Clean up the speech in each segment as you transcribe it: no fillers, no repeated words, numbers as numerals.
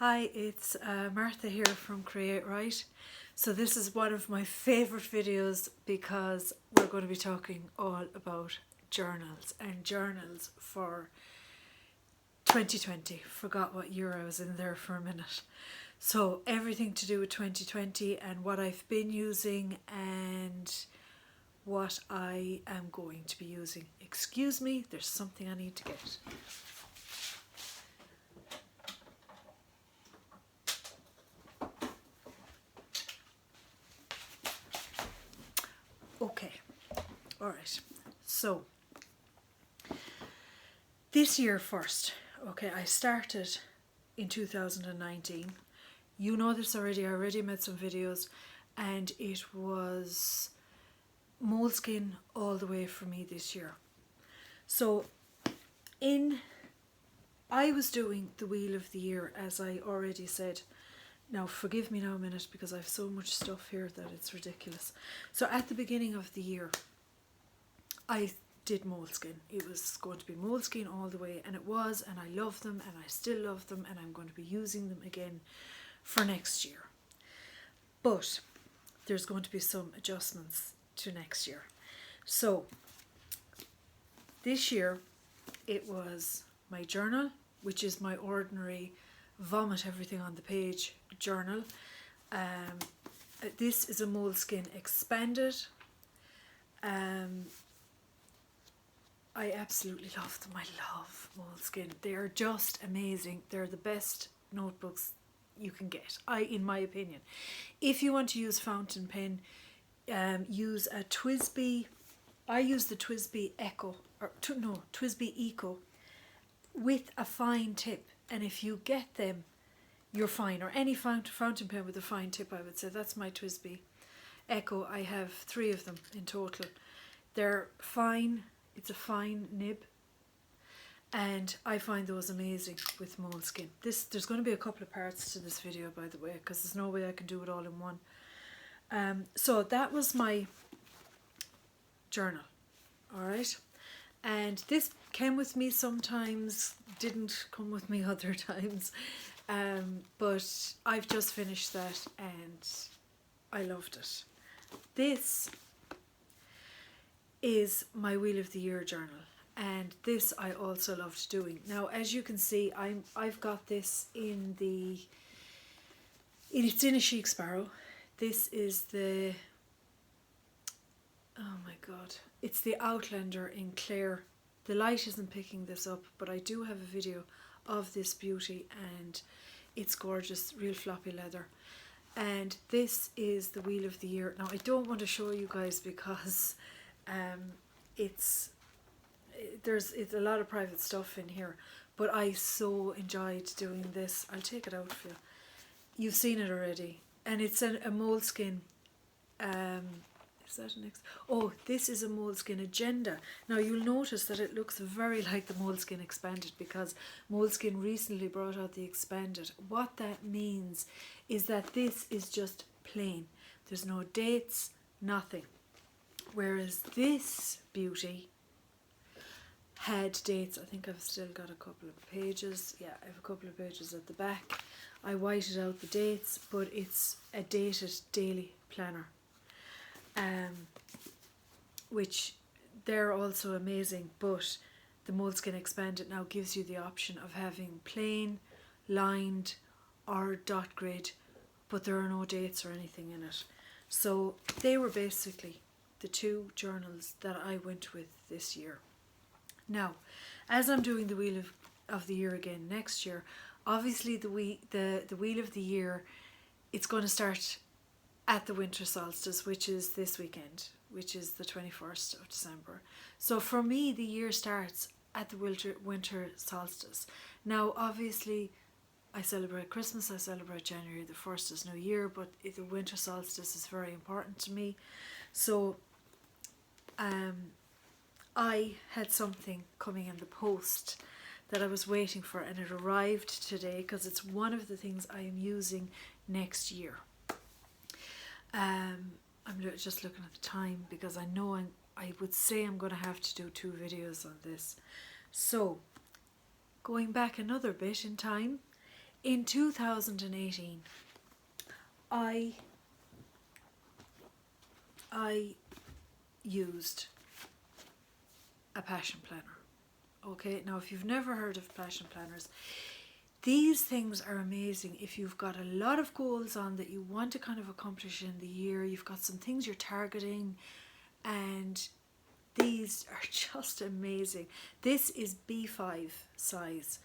Hi, it's Martha here from Create Right. So this is one of my favourite videos because we're going to be talking all about journals and journals for 2020. Forgot what year I was in there for a minute. So everything to do with 2020 and what I've been using and what I am going to be using. Excuse me, there's something I need to get. Okay, all right. So this year first, okay, I started in 2019. You know this already, I already made some videos, and it was Moleskine all the way for me this year. So I was doing the Wheel of the Year, as I already said. Now forgive me now a minute because I have so much stuff here that it's ridiculous. So at the beginning of the year, I did Moleskine. It was going to be Moleskine all the way, and it was, and I love them, and I still love them, and I'm going to be using them again for next year. But there's going to be some adjustments to next year. So this year it was my journal, which is my ordinary vomit everything on the page journal. This is a Moleskine Expanded. I absolutely love them. I love Moleskine. They are just amazing. They're the best notebooks you can get, in my opinion. If you want to use fountain pen, use a TWSBI. I use the TWSBI Eco, TWSBI Eco with a fine tip. And if you get them, you're fine. Or any fountain pen with a fine tip, I would say. That's my TWSBI Eco. I have 3 of them in total. They're fine. It's a fine nib, and I find those amazing with Moleskine. There's going to be a couple of parts to this video, by the way, because there's no way I can do it all in one. So that was my journal, all right? And this came with me sometimes, didn't come with me other times, but I've just finished that and I loved it. This is my Wheel of the Year journal, and this I also loved doing. Now, as you can see, I've got this it's in a Chic Sparrow. This is the, oh my god, it's the Outlander in Clare. The light isn't picking this up, but I do have a video of this beauty, and it's gorgeous, real floppy leather. And this is the Wheel of the Year. Now, I don't want to show you guys because it's a lot of private stuff in here, but I so enjoyed doing this. I'll take it out for you. You've seen it already, and it's a Moleskine. Is that an Oh, this is a Moleskine Agenda. Now you'll notice that it looks very like the Moleskine Expanded because Moleskine recently brought out the Expanded. What that means is that this is just plain. There's no dates, nothing. Whereas this beauty had dates. I think I've still got a couple of pages. Yeah, I have a couple of pages at the back. I whited out the dates, but it's a dated daily planner, which they're also amazing. But the Moleskine Expanded now gives you the option of having plain, lined or dot grid, but there are no dates or anything in it. So they were basically the 2 journals that I went with this year. Now, as I'm doing the Wheel of the Year again next year, obviously the Wheel of the Year, it's going to start at the winter solstice, which is this weekend, which is the 21st of December. So for me, the year starts at the winter solstice. Now, obviously, I celebrate Christmas, I celebrate January the 1st as New Year, but the winter solstice is very important to me. So I had something coming in the post that I was waiting for, and it arrived today because it's one of the things I am using next year. I'm just looking at the time because I know I would say I'm going to have to do 2 videos on this. So going back another bit in time, In 2018, I used a passion planner. Okay, now if you've never heard of passion planners, these things are amazing if you've got a lot of goals on that you want to kind of accomplish in the year, you've got some things you're targeting, and these are just amazing. This is B5 size.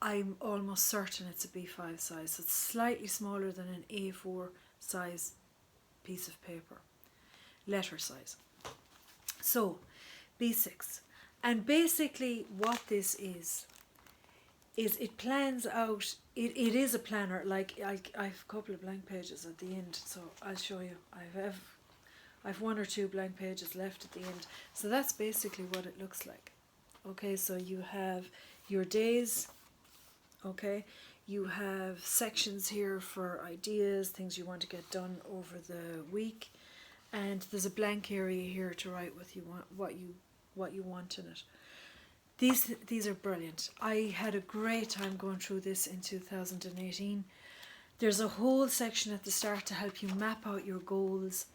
I'm almost certain it's a B5 size, so it's slightly smaller than an A4 size piece of paper, letter size. So B6. And basically what this is it plans out, it is a planner, like I have a couple of blank pages at the end, so I'll show you. I've one or two blank pages left at the end. So that's basically what it looks like. Okay, so you have your days, okay, you have sections here for ideas, things you want to get done over the week, and there's a blank area here to write what you want in it. These are brilliant. I had a great time going through this in 2018. There's a whole section at the start to help you map out your goals,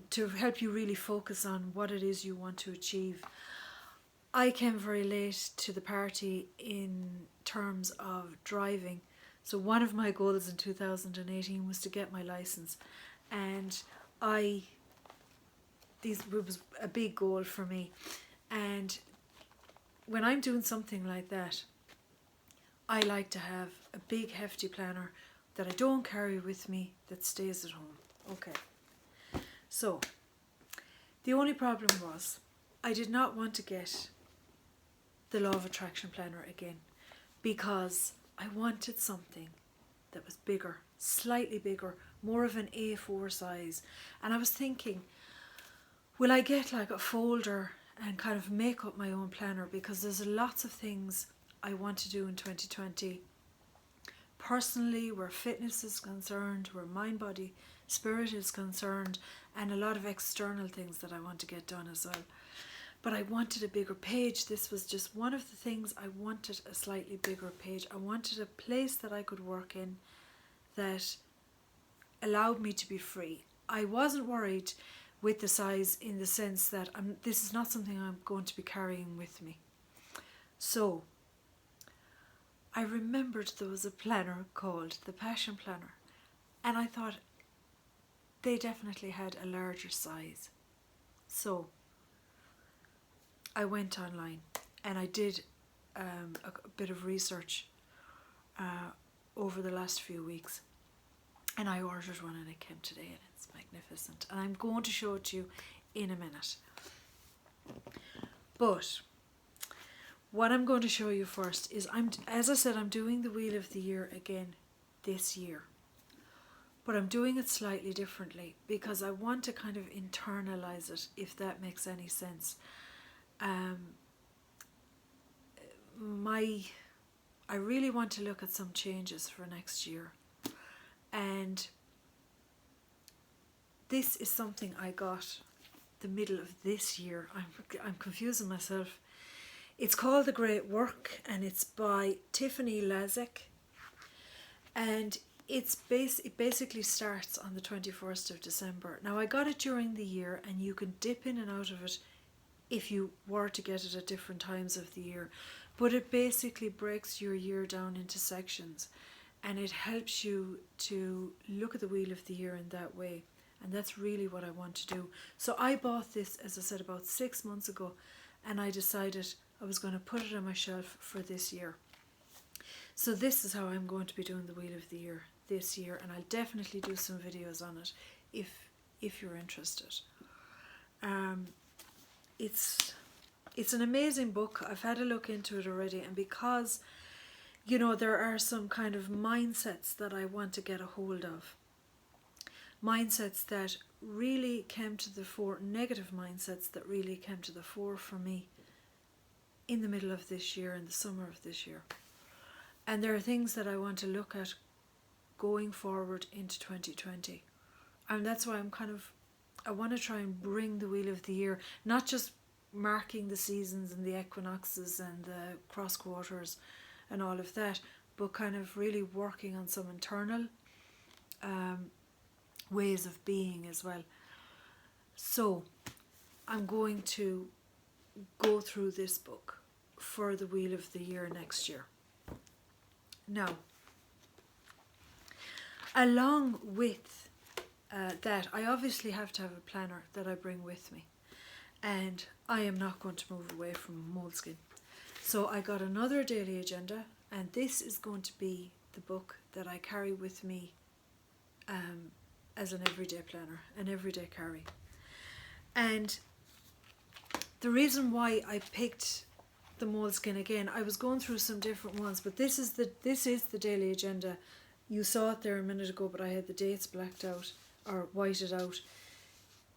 to help you really focus on what it is you want to achieve. I came very late to the party in terms of driving. So one of my goals in 2018 was to get my license, and this was a big goal for me. And when I'm doing something like that, I like to have a big hefty planner that I don't carry with me, that stays at home. Okay. So the only problem was I did not want to get the Law of Attraction planner again, because I wanted something that was bigger, slightly bigger, more of an A4 size. And I was thinking, will I get like a folder and kind of make up my own planner, because there's lots of things I want to do in 2020 personally, where fitness is concerned, where mind, body, spirit is concerned, and a lot of external things that I want to get done as well. But I wanted a bigger page. This was just one of the things. I wanted a slightly bigger page. I wanted a place that I could work in that allowed me to be free. I wasn't worried with the size, in the sense that this is not something I'm going to be carrying with me. So I remembered there was a planner called the Passion Planner, and I thought they definitely had a larger size. So I went online and I did a bit of research over the last few weeks, and I ordered one and it came today, and it's magnificent, and I'm going to show it to you in a minute. But what I'm going to show you first is, as I said, I'm doing the Wheel of the Year again this year, but I'm doing it slightly differently because I want to kind of internalize it, if that makes any sense. I really want to look at some changes for next year, and this is something I got the middle of this year. I'm confusing myself. It's called The Great Work, and it's by Tiffany Lazek, and it basically starts on the 21st of December. Now, I got it during the year, and you can dip in and out of it if you were to get it at different times of the year, but it basically breaks your year down into sections, and it helps you to look at the Wheel of the Year in that way, and that's really what I want to do. So I bought this, as I said, about 6 months ago, and I decided I was going to put it on my shelf for this year. So this is how I'm going to be doing the Wheel of the Year this year, and I'll definitely do some videos on it if you're interested. It's an amazing book. I've had a look into it already, and because, you know, there are some kind of mindsets that I want to get a hold of. Mindsets that really came to the fore, negative mindsets that really came to the fore for me in the middle of this year, in the summer of this year. And there are things that I want to look at going forward into 2020. And that's why I want to try and bring the Wheel of the Year, not just marking the seasons and the equinoxes and the cross quarters and all of that, but kind of really working on some internal ways of being as well. So I'm going to go through this book for the Wheel of the Year next year. Now, along with that, I obviously have to have a planner that I bring with me, and I am not going to move away from Moleskine. So I got another daily agenda, and this is going to be the book that I carry with me as an everyday planner, an everyday carry. And the reason why I picked the Moleskine again, I was going through some different ones, but this is the daily agenda. You saw it there a minute ago, but I had the dates blacked out or whited out.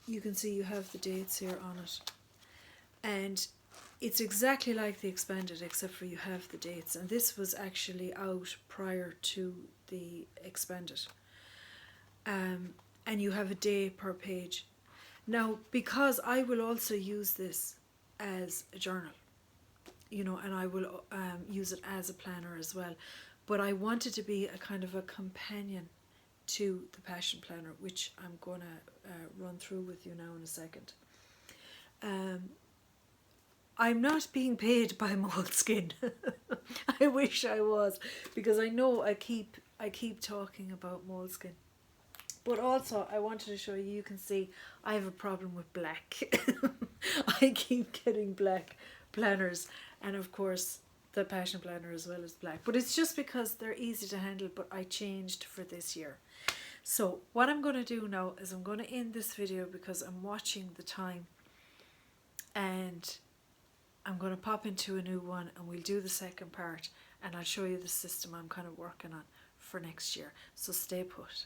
You can see you have the dates here on it, and it's exactly like the expanded, except for you have the dates, and this was actually out prior to the expanded. And you have a day per page. Now, because I will also use this as a journal, you know, and I will use it as a planner as well, but I want it to be a kind of a companion to the Passion Planner, which I'm going to run through with you now in a second. I'm not being paid by Moleskine. I wish I was, because I know I keep talking about Moleskine. But also, I wanted to show you, you can see I have a problem with black. I keep getting black planners, and of course the Passion Planner as well as black. But it's just because they're easy to handle, but I changed for this year. So what I'm going to do now is I'm going to end this video because I'm watching the time, and I'm going to pop into a new one and we'll do the second part, and I'll show you the system I'm kind of working on for next year. So stay put.